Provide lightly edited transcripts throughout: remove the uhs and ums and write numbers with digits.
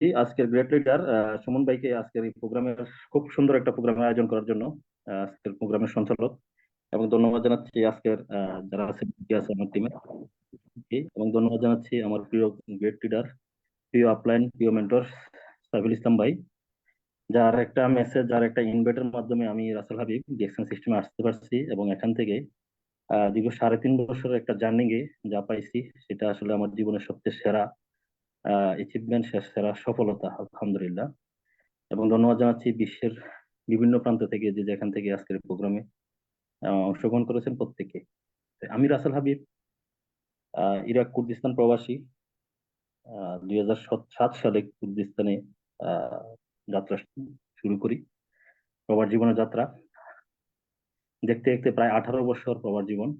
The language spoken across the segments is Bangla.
আজকের গ্রেট লিডার সুমন ভাইকে আজকের এই প্রোগ্রামের খুব সুন্দর একটা প্রোগ্রামের আয়োজন করার জন্য আজকের প্রোগ্রামের সঞ্চালক এবং ধন্যবাদ জানাচ্ছি আজকের যারা আছে আমার টিমে এবং ধন্যবাদ জানাচ্ছি আমার প্রিয় গ্রেট লিডার, প্রিয় আপলাইন, প্রিয় মেন্টর সাইফুল ইসলাম ভাই, যার একটা মেসেজ, যার একটা ইনভাইটের মাধ্যমে আমি রাসেল হাবিব ডিএকশন সিস্টেমে আসতে পারছি এবং এখান থেকে দীর্ঘ 3.5 বছরের একটা জার্নি যা পাইছি সেটা আসলে আমার জীবনের সবচেয়ে সেরা অ্যাচিভমেন্ট, সেরা সফলতা আলহামদুলিল্লাহ। এবং ধন্যবাদ জানাচ্ছি বিশ্বের বিভিন্ন প্রান্ত থেকে যে যেখান থেকে আজকের প্রোগ্রামে অংশগ্রহণ করেছেন প্রত্যেকে। আমি রাসেল হাবিব, ইরাক কুর্দিস্তান প্রবাসী। 2007 সালে কুর্দিস্তানে আহ, যাত্রা শুরু করি, প্রবাস জীবনের যাত্রা। দেখতে দেখতে প্রায় 18 বছর প্রবাস জীবন।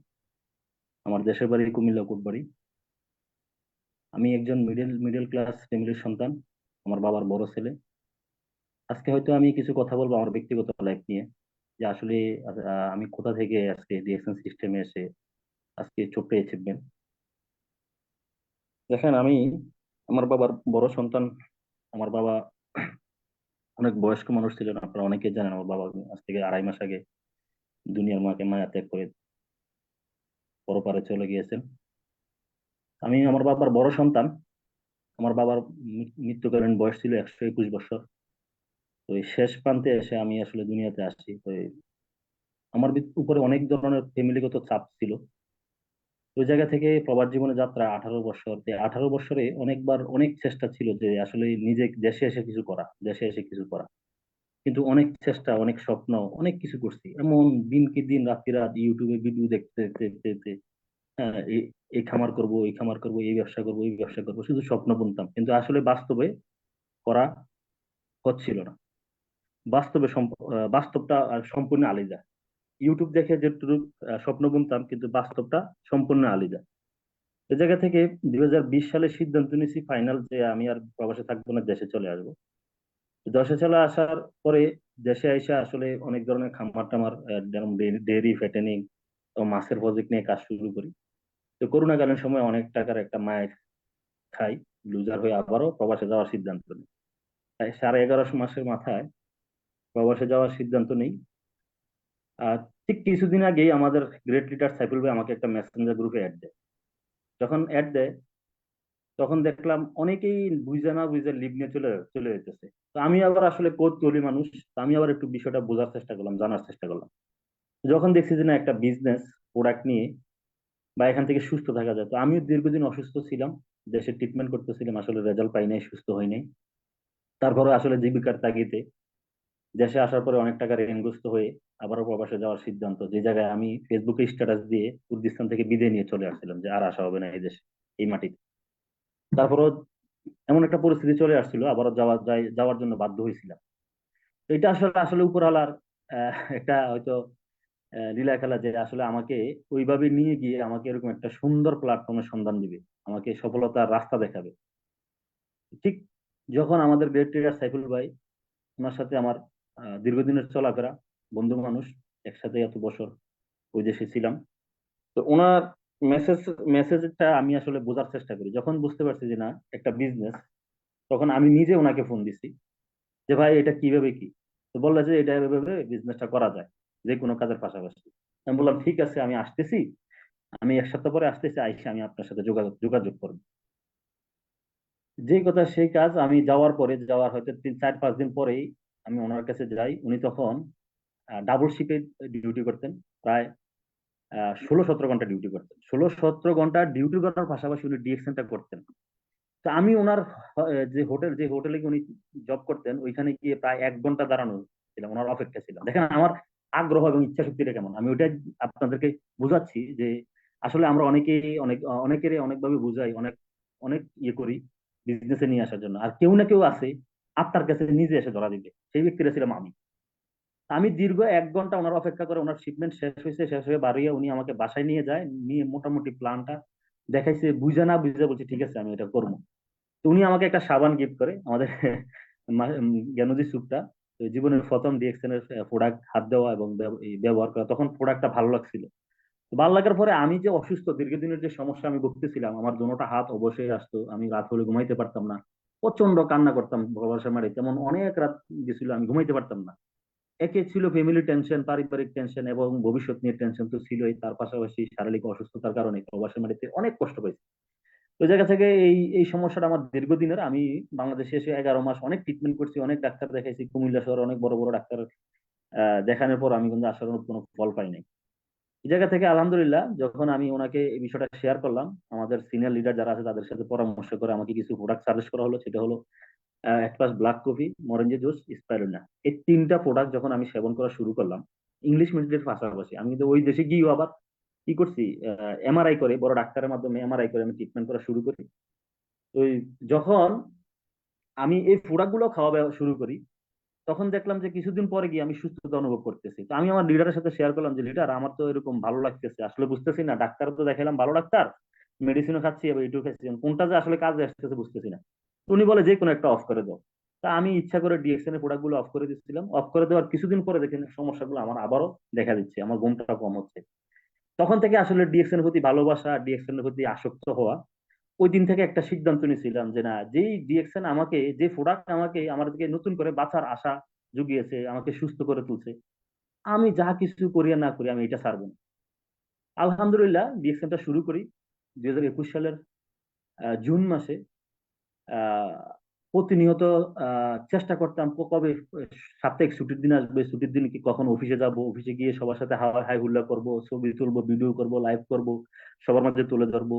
আমার দেশের বাড়ি কুমিল্লা কোটবাড়ি। আমি একজন মিডল মিডল ক্লাস ফ্যামিলির সন্তান, আমার বাবার বড় ছেলে। আজকে হয়তো আমি কিছু কথা বলবো আমার ব্যক্তিগত লাইফ নিয়ে, যে আসলে আমি কোথা থেকে আজকে ডিএকশন সিস্টেমে এসে আজকে ছোট্ট অ্যাচিভমেন্ট। দেখেন, আমি আমার বাবার বড় সন্তান। আমার বাবা অনেক বয়স্ক মানুষ ছিলেন, আপনারা অনেকে জানেন। আমার বাবা আজ থেকে 2.5 মাস আগে দুনিয়ার মাকে মায়া ত্যাগ করে পরপারে চলে গিয়েছেন। আমি আমার বাবার বড় সন্তান। আমার বাবার মৃত্যুকালীন বয়স ছিল 121 বছর। তো এই শেষ প্রান্তে এসে আমি আসলে দুনিয়াতে আসছি। তো আমার উপরে অনেক ধরনের ফ্যামিলিগত চাপ ছিল। ওই জায়গা থেকে প্রবাস জীবনে যাত্রা 18 বছর। 18 বছরে অনেকবার অনেক চেষ্টা ছিল যে আসলে নিজে দেশে এসে কিছু করা, দেশে এসে কিছু করা। কিন্তু অনেক চেষ্টা, অনেক স্বপ্ন, অনেক কিছু করছি। এমন দিন কি দিন, রাত্রি রাত ইউটিউবে ভিডিও দেখতে দেখতে দেখতে দেখতে, হ্যাঁ, এই খামার করব, এই খামার করব, এই ব্যবসা করব, এই ব্যবসা করব, শুধু স্বপ্ন বুনতাম, কিন্তু আসলে বাস্তবে করা হচ্ছিল না। বাস্তবটা আর সম্পূর্ণ আলাদা। ইউটিউব দেখে যেটুকু স্বপ্ন বুনতাম, কিন্তু বাস্তবটা সম্পূর্ণ আলাদা। এ জায়গা থেকে 2020 সালে সিদ্ধান্ত নিয়েছি ফাইনাল, যে আমি আর প্রবাসে থাকবো না, দেশে চলে আসবো। দেশে চলে আসার পরে দেশে এসে আসলে অনেক ধরনের খামার টামার, যেমন ডেয়ারি ফ্যাটেনিং ও মাছের প্রজেক্ট নিয়ে কাজ শুরু করি। তো করোনাকালীন সময় অনেক টাকার একটা মায়ের খাই, লুজার হয়ে আবারও প্রবাসে যাওয়ার সিদ্ধান্ত নিই। তাই 11.5 মাসের মাথায় প্রবাসে যাওয়ার সিদ্ধান্ত নেই। আর ঠিক কিছুদিন আগেই আমাদের গ্রেট লিডার সাইফুল ভাই আমাকে একটা মেসেঞ্জার গ্রুপে অ্যাড দেয়। যখন অ্যাড দেয় তখন দেখলাম অনেকেই বুঝে না বুঝে লিভ নিয়ে চলে চলে যেতেছে। তো আমি আবার আসলে কৌতূহলী মানুষ, তো আমি আবার একটু বিষয়টা বোঝার চেষ্টা করলাম, জানার চেষ্টা করলাম। যখন দেখছি যে না, একটা বিজনেস প্রোডাক্ট নিয়ে বা এখান থেকে সুস্থ থাকা যায়। তো আমিও দীর্ঘদিন অসুস্থ ছিলাম, দেশে ট্রিটমেন্ট করতেছিলাম, আসলে রেজাল্ট পাই নাই, সুস্থ হই নাই। তারপরে আসলে জীবিকার তাগিদে দেশে আসার পরে অনেক টাকা ঋণগ্রস্ত হয়ে আবারও প্রবাসে যাওয়ার সিদ্ধান্ত, যে জায়গায় আমি ফেসবুকে স্ট্যাটাস দিয়ে কুর্দিস্তান থেকে বিদায় নিয়ে চলে আসছিলাম, যে আর আসা হবে না এই দেশে, এই মাটিতে। তারপরও এমন একটা পরিস্থিতি চলে আসছিল, আবারও যাওয়ার জন্য বাধ্য হয়েছিলাম। তো এটা আসলে আসলে উপরওয়ালার একটা হয়তো লীলা খেলা, যে আসলে আমাকে ওইভাবে নিয়ে গিয়ে আমাকে এরকম একটা সুন্দর প্ল্যাটফর্মের সন্ধান দিবে, আমাকে সফলতার রাস্তা দেখাবে। ঠিক যখন আমাদের গ্রেট ট্রেডার সাইফুল ভাই, ওনার সাথে আমার দীর্ঘদিনের চলাফেরা, বন্ধু মানুষ, একসাথে এত বছর ওই দেশে ছিলাম। তো ওনার মেসেজ মেসেজটা আমি আসলে বোঝার চেষ্টা করি। যখন বুঝতে পারছি যে না, একটা বিজনেস, তখন আমি নিজে ওনাকে ফোন দিছি যে ভাই এটা কিভাবে কি। তো বললো যে এটা এভাবে বিজনেসটা করা যায়, যে কোনো কাজের পাশাপাশি। আমি বললাম ঠিক আছে, আমি আসতেছি, আমি 1 সপ্তাহ পরে আসতেছি, আইসে আমি আপনার সাথে যোগাযোগ যোগাযোগ করবো। যে কথা সেই কাজ। আমি যাওয়ার হয়তো 3 4 5 দিন পরেই আমি ওনার কাছে যাই। উনি তখন ডাবল শিফটে ডিউটি করতেন, প্রায় 16 17 ঘন্টা ডিউটি করতেন। 16 17 ঘন্টা ডিউটি করার পাশাপাশি উনি ডিএকশনটা করতেন। তো আমি ওনার যে হোটেলে উনি জব করতেন, ওইখানে গিয়ে প্রায় 1 ঘন্টা দাঁড়ানো ছিলাম, ওনার অপেক্ষা ছিলাম। দেখেন আমার আগ্রহ এবং ইচ্ছা শক্তিটা কেমন, আমি ওইটাই আপনাদেরকে বুঝাচ্ছি। যে আসলে আমরা অনেকেরই অনেকভাবে বুঝাই, অনেক অনেক করি বিজনেসে নিয়ে আসার জন্য, আর কেউ না কেউ আছে আপনার কাছে নিজে এসে ধরা দিবে, সেই ব্যক্তিটা ছিলাম আমি। আমি দীর্ঘ 1 ঘন্টা ওনার অপেক্ষা করে, ওনার শিপমেন্ট শেষ হয়েছে, শেষ হয়ে বাড়িয়ে উনি আমাকে বাসায় নিয়ে যায়, নিয়ে মোটামুটি প্ল্যানটা দেখাইছে, বুঝে না বুঝে বলছে ঠিক আছে আমি এটা করবো। তো উনি আমাকে একটা সাবান গিফট করে, আমাদের জ্ঞানদী স্যুপটা। তো জীবনের প্রথম ডিএক্সএন এর প্রোডাক্ট হাত দেওয়া এবং এই ব্যবহার করা, তখন প্রোডাক্টটা ভালো লাগছিল। তো ভালো লাগার পরে আমি যে অসুস্থ দীর্ঘদিনের যে সমস্যা আমি ভুগতেছিলাম, আমার দুটোটা হাত অবশ্যই আসতো, আমি রাত হলে ঘুমাইতে পারতাম না। প্রচন্ড কান্না করতাম প্রবাসের মাঠে, তেমন অনেক রাত গেছিল, আমি ঘুমাইতে পারতাম না। একে ছিল ফ্যামিলি টেনশন, পারিবারিক টেনশন এবং ভবিষ্যৎ নিয়ে টেনশন তো ছিলই, তার পাশাপাশি শারীরিক অসুস্থতার কারণে প্রবাসের মাটিতে অনেক কষ্ট পাইছি। ওই জায়গা থেকে এই এই সমস্যাটা আমার দীর্ঘদিনের। আমি বাংলাদেশে এসে 11 মাস অনেক ট্রিটমেন্ট করছি, অনেক ডাক্তার দেখাইছি, কুমিল্লা শহরে অনেক বড় বড় ডাক্তার দেখানোর পর আমি কিন্তু আসার কোনো ফল পাই নাই। এই জায়গা থেকে আলহামদুলিল্লাহ যখন আমি ওনাকে এই বিষয়টা শেয়ার করলাম, আমাদের সিনিয়র লিডার যারা আছে তাদের সাথে পরামর্শ করে আমাকে কিছু প্রোডাক্ট সাজেস্ট করা হলো। সেটা হলো এক গ্লাস ব্ল্যাক কফি, মরেঞ্জি জুস, স্পাইরুলিনা। এই তিনটা প্রোডাক্ট যখন আমি সেবন করা শুরু করলাম ইংলিশ মিডিয়ামের পাশাপাশি, আমি কিন্তু ওই দেশে গিয়েও আবার কি করছি, এমআরআই করে, বড় ডাক্তারের মাধ্যমে এমআরআই করে আমি ট্রিটমেন্ট করা শুরু করি। ওই যখন আমি এই প্রোডাক্ট গুলো খাওয়া শুরু করি, তখন দেখলাম যে কিছুদিন পরে গিয়ে আমি সুস্থতা অনুভব করতেছি। তো আমি আমার লিডারের সাথে শেয়ার করলাম যে লিডার, আমার তো এরকম ভালো লাগতেছে, আসলে বুঝতেছি না, ডাক্তার তো দেখালাম ভালো ডাক্তার, মেডিসিনও খাচ্ছি এবার এটুকু খাচ্ছি, কোনটা যে আসলে কাজে আসতেছে বুঝতেছি না। তো উনি বলে যে কোনো একটা অফ করে দাও। তা আমি ইচ্ছা করে ডিএক্সএন এর প্রোডাক্ট গুলো অফ করে দিচ্ছিলাম। অফ করে দেওয়ার কিছুদিন পরে দেখেন সমস্যাগুলো আমার আবারও দেখা দিচ্ছে, আমার ঘুমটা কম হচ্ছে। তখন থেকে আসলে ডিএক্সএন এর প্রতি ভালোবাসা, ডিএক্সএন এর প্রতি আসক্ত হওয়া। ওই দিন থেকে একটা সিদ্ধান্ত নিয়েছিলাম যে না, যেই ডিএক্সএন আমাকে, যে প্রোডাক্ট আমাকে আমাদেরকে নতুন করে বাঁচার আশা জুগিয়েছে, আমাকে সুস্থ করে তুলছে, আমি যা কিছু করি আর না করি আমি এটা ছাড়বো না। আলহামদুলিল্লাহ ডিএক্সএনটা শুরু করি 2021 সালের জুন মাসে। আহ, প্রতিনিয়ত চেষ্টা করতাম কবে সাপ্তাহিক ছুটির দিন আসবে, ছুটির দিন কি কখন অফিসে যাব, অফিসে গিয়ে সবার সাথে হাওয়া হাই হুল্লা করবো, ছবি তুলবো, ভিডিও করব, লাইভ করব, সবার মাঝে তুলে ধরবো।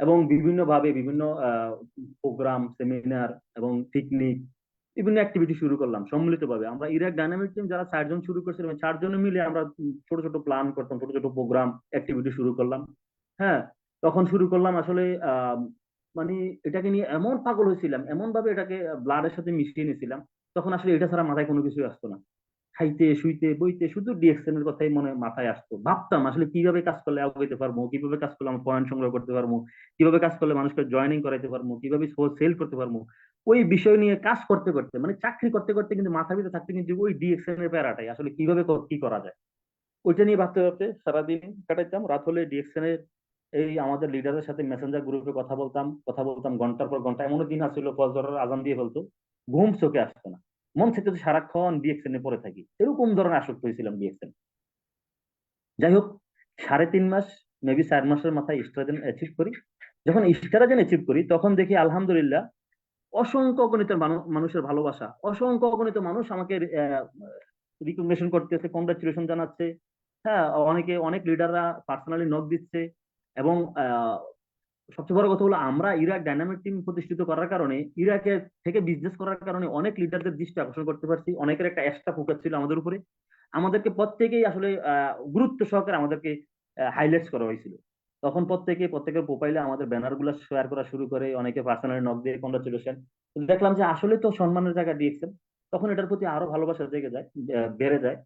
এবং বিভিন্ন ভাবে বিভিন্ন প্রোগ্রাম, সেমিনার এবং পিকনিক, বিভিন্ন অ্যাক্টিভিটি শুরু করলাম সম্মিলিতভাবে। আমরা ইরাক ডাইনামিক টিম যারা 4 জন শুরু করছিলাম, 4 জনে মিলে আমরা ছোট ছোট প্ল্যান করতাম, ছোট ছোট প্রোগ্রাম অ্যাক্টিভিটি শুরু করলাম। হ্যাঁ, তখন শুরু করলাম আসলে মানে এটাকে নিয়ে এমন পাগল হয়েছিলাম, এমন ভাবে এটাকে ব্লাডের সাথে মিশিয়ে নিয়েছিলাম, তখন আসলে এটা ছাড়া মাথায় কোনো কিছু আসতো না। খাইতে শুইতে বইতে শুধু ডিএক্সএন এর কথাই মনে মাথায় আসতো। ভাবতাম আসলে কিভাবে কাজ করলে আগাইতে পারবো, কিভাবে কাজ করলে আমরা পয়েন্ট সংগ্রহ করতে পারবো, কিভাবে কাজ করলে মানুষকে জয়েনিং করাইতে পারবো, কিভাবে সেল করতে পারবো। ওই বিষয় নিয়ে কাজ করতে করতে, মানে চাকরি করতে করতে কিন্তু মাথার ভিতরে থাকতে কিন্তু ওই ডিএক্সএন এর প্যারাটাই আসলে কিভাবে কি করা যায়, ওইটা নিয়ে ভাবতে ভাবতে সারাদিন কাটাইতাম। রাত হলে ডিএক্সএন এর এই আমাদের লিডারের সাথে মেসেঞ্জার গ্রুপে কথা বলতাম ঘন্টার পর ঘন্টা। এমনও দিন আসছিল ফজরের আজান দিয়ে ফেলতো, ঘুম চোখে আসতো না, মন থেকে যে সারাক্ষণ ডিএক্সএন এ পড়ে থাকি, এরকম ধরনের আসক্ত হয়েছিলাম ডিএক্সএন। যাই হোক, 3.5 মাস, মেবি 4 মাসের মাথায় স্টারাজেন অ্যাচিভ করি। যখন স্টারাজেন অ্যাচিভ করি তখন দেখি আলহামদুলিল্লাহ অসংখ্য অগণিত মানুষের ভালোবাসা, অসংখ্য অগণিত মানুষ আমাকে রিকগনিশন করতেছে, কংগ্রাচুলেশন জানাচ্ছে। হ্যাঁ, অনেক লিডাররা পার্সোনালি নক দিচ্ছে। এবং সবচেয়ে বড় কথা হলো আমরা ইরাক ডাইনামিক টিম প্রতিষ্ঠিত করার কারণে, ইরাকে থেকে বিজনেস করার কারণে অনেক লিডারদের দৃষ্টি আকর্ষণ করতে পারছি। অনেকের একটা এক্সট্রা ফোকাস ছিল আমাদের উপরে, আমাদেরকে প্রত্যেকেই আসলে গুরুত্ব সহকারে আমাদেরকে হাইলাইটস করা হয়েছিল। তখন প্রত্যেকের প্রোফাইলে আমাদের ব্যানার গুলো শেয়ার করা শুরু করে, অনেকে পার্সোনালি নক দিয়ে কংগ্রাচুলেশন। দেখলাম যে আসলে তো সম্মানের জায়গা দিয়েছেন, তখন এটার প্রতি আরো ভালোবাসা জেগে যায়, বেড়ে যায়।